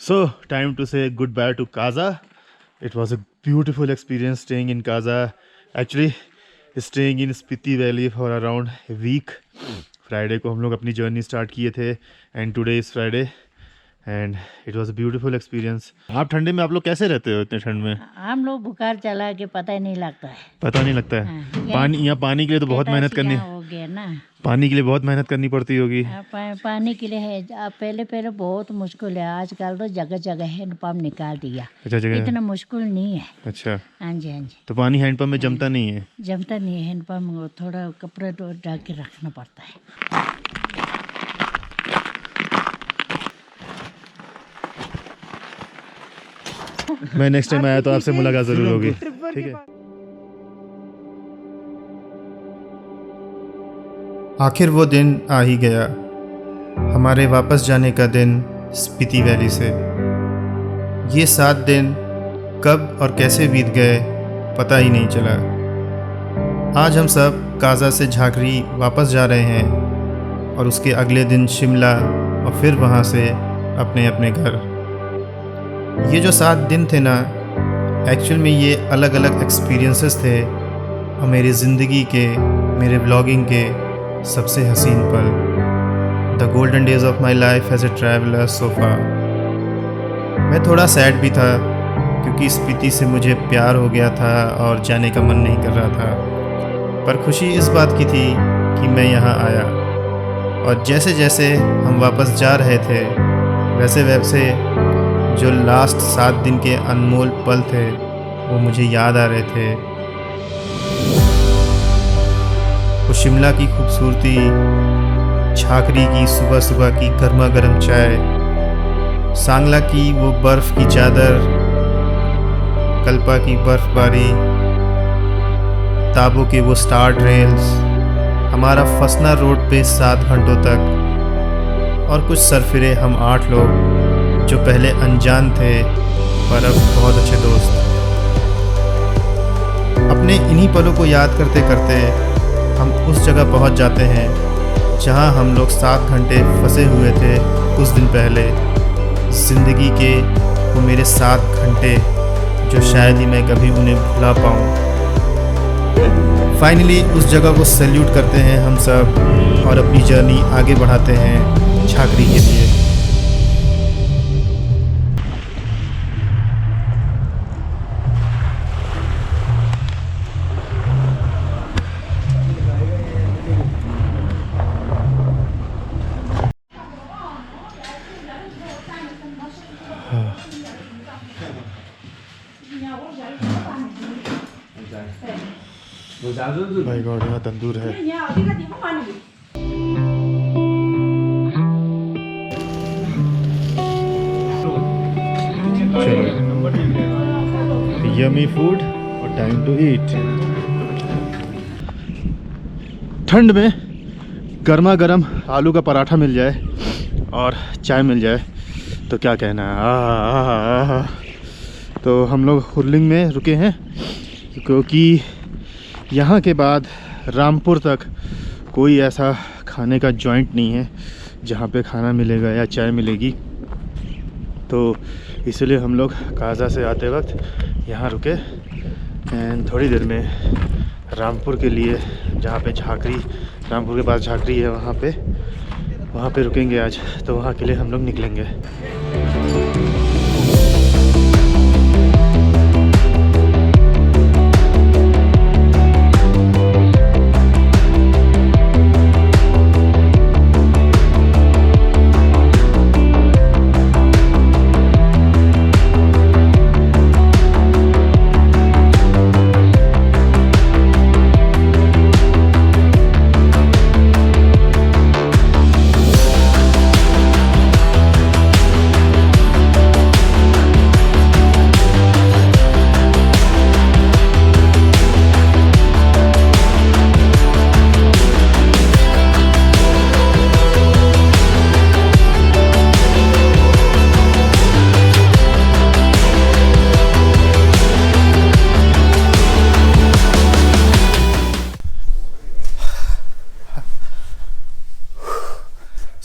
So, time to say goodbye to Kaza. It was a beautiful experience staying in Kaza. Actually, staying in Spiti Valley for around a week. Friday को हम लोग अपनी journey start किए थे and today is Friday and it was a beautiful experience. आप ठंडे में आप लोग कैसे रहते हो इतने ठंड में? हम लोग बुखार चला के पता ही नहीं लगता है। पता नहीं लगता है। पानी यहाँ पानी के लिए तो बहुत मेहनत करनी हो गया ना, पानी के लिए बहुत मेहनत करनी पड़ती होगी। पानी के लिए है पहले बहुत मुश्किल है। आजकल तो जगह जगह हैंडपम्प निकाल दिया। अच्छा, जगह इतना मुश्किल नहीं है। अच्छा, हाँ जी हाँ जी। तो पानी हैंडपम्प में जमता नहीं है? जमता नहीं है हैंडपम्प, थोड़ा कपड़ा ढक के रखना पड़ता है। मैं नेक्स्ट टाइम आया तो आपसे मुलाकात जरूर होगी। ठीक है। आखिर वो दिन आ ही गया, हमारे वापस जाने का दिन स्पीति वैली से। ये 7 दिन कब और कैसे बीत गए पता ही नहीं चला। आज हम सब काजा से झाकरी वापस जा रहे हैं और उसके अगले दिन शिमला और फिर वहाँ से अपने अपने घर। ये जो 7 दिन थे ना, एक्चुअल में ये अलग अलग एक्सपीरियंसेस थे और मेरी ज़िंदगी के, मेरे ब्लॉगिंग के सबसे हसीन पल। The golden days of my life as a traveller so far. मैं थोड़ा सैड भी था क्योंकि स्पीति से मुझे प्यार हो गया था और जाने का मन नहीं कर रहा था, पर खुशी इस बात की थी कि मैं यहाँ आया। और जैसे जैसे हम वापस जा रहे थे वैसे वैसे जो लास्ट 7 दिन के अनमोल पल थे वो मुझे याद आ रहे थे। वो शिमला की खूबसूरती, झाकरी की सुबह सुबह की गर्मा गर्म चाय, सांगला की वो बर्फ़ की चादर, कल्पा की बर्फबारी, ताबो के वो स्टार रेल्स, हमारा फसना रोड पे 7 घंटों तक, और कुछ सरफिरे हम 8 लोग जो पहले अनजान थे पर अब बहुत अच्छे दोस्त। अपने इन्हीं पलों को याद करते करते हम उस जगह पहुंच जाते हैं जहां हम लोग 7 घंटे फंसे हुए थे कुछ दिन पहले। ज़िंदगी के वो मेरे 7 घंटे जो शायद ही मैं कभी उन्हें भुला पाऊँ। फाइनली उस जगह को सैल्यूट करते हैं हम सब और अपनी जर्नी आगे बढ़ाते हैं झाकरी के लिए। भाई गॉड, यहाँ तंदूर है। यमी फूड और टाइम टू ईट। ठंड में गर्मा गर्म आलू का पराठा मिल जाए और चाय मिल जाए तो क्या कहना है। तो हम लोग हुरलिंग में रुके हैं क्योंकि यहाँ के बाद रामपुर तक कोई ऐसा खाने का जॉइंट नहीं है जहाँ पे खाना मिलेगा या चाय मिलेगी। तो इसलिए हम लोग काजा से आते वक्त यहाँ रुके एंड थोड़ी देर में रामपुर के लिए, जहाँ पे झाकरी, रामपुर के पास झाकरी है, वहाँ पे रुकेंगे आज। तो वहाँ के लिए हम लोग निकलेंगे।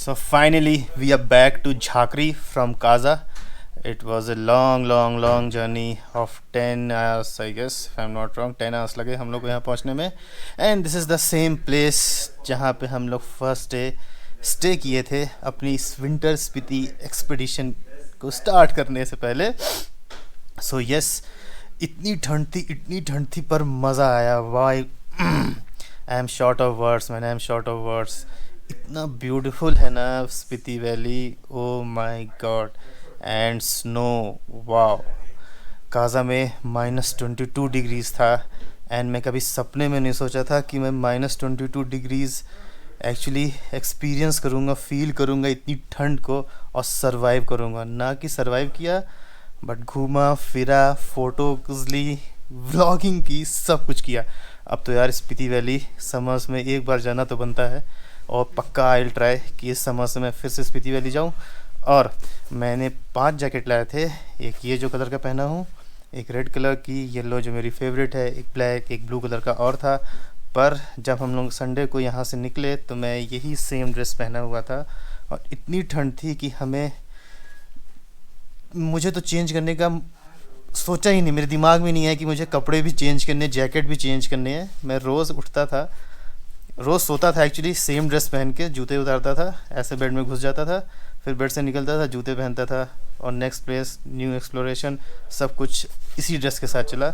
So finally we are back to Jhakri from Kaza It was a long journey of 10 hours, I guess, if I'm not wrong. 10 hours लगे हम लोग को यहाँ पहुँचने में. And this is the same place जहाँ पे हम लोग फर्स्ट डे स्टे किए थे अपनी इस विंटर स्पीति एक्सपीडिशन को स्टार्ट करने से पहले. So yes, इतनी ठंड थी पर मज़ा आया. Why I am short of words man, I am short of words. इतना ब्यूटीफुल है ना Spiti valley, oh my god. And snow, wow. Kaza में -22 डिग्रीज़ था. एंड मैं कभी सपने में नहीं सोचा था कि मैं -22 डिग्रीज़ एक्चुअली एक्सपीरियंस करूँगा, फील करूँगा इतनी ठंड को और सरवाइव करूँगा. ना कि सरवाइव किया बट घूमा फिरा, फ़ोटोज़ ली, व्लॉगिंग की, सब कुछ किया. अब तो यार स्पीति वैली समर्स में एक बार जाना तो बनता है और पक्का आई विल ट्राई कि इस समर्स में फिर से स्पीति वैली जाऊँ. और मैंने 5 जैकेट लाए थे. एक ये जो कलर का पहना हूँ, एक रेड कलर की, येलो जो मेरी फेवरेट है, एक ब्लैक, एक ब्लू कलर का और था. पर जब हम लोग संडे को यहाँ से निकले तो मैं यही सेम ड्रेस पहना हुआ था और इतनी ठंड थी कि मुझे तो चेंज करने का सोचा ही नहीं, मेरे दिमाग में नहीं है कि मुझे कपड़े भी चेंज करने, जैकेट भी चेंज करने हैं. मैं रोज़ उठता था, रोज़ सोता था एक्चुअली सेम ड्रेस पहन के, जूते उतारता था, ऐसे बेड में घुस जाता था, फिर बेड से निकलता था, जूते पहनता था और नेक्स्ट प्लेस, न्यू एक्सप्लोरेशन, सब कुछ इसी ड्रेस के साथ चला.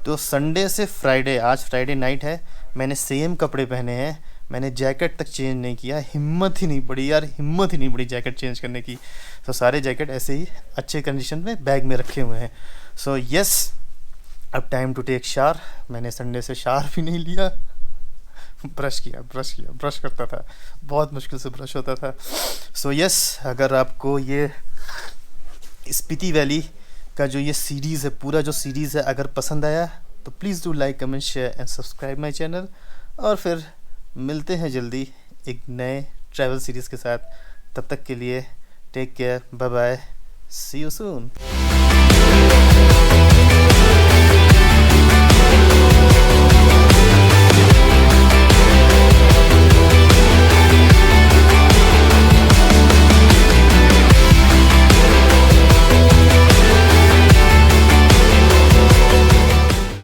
तो संडे से फ्राइडे, आज फ्राइडे नाइट है, मैंने सेम कपड़े पहने हैं. मैंने जैकेट तक चेंज नहीं किया. हिम्मत ही नहीं पड़ी यार, हिम्मत ही नहीं पड़ी जैकेट चेंज करने की. तो सारे जैकेट ऐसे ही अच्छे कंडीशन में बैग में रखे हुए हैं. सो यस, अब टाइम टू टेक शावर. मैंने संडे से शावर भी नहीं लिया. ब्रश करता था, बहुत मुश्किल से ब्रश होता था. सो यस, अगर आपको ये स्पीति वैली का जो ये सीरीज़ है, पूरा जो सीरीज़ है, अगर पसंद आया तो please do like, comment, share and subscribe my channel. और फिर मिलते हैं जल्दी एक नए ट्रैवल सीरीज़ के साथ. तब तक के लिए take care, bye bye, see you soon.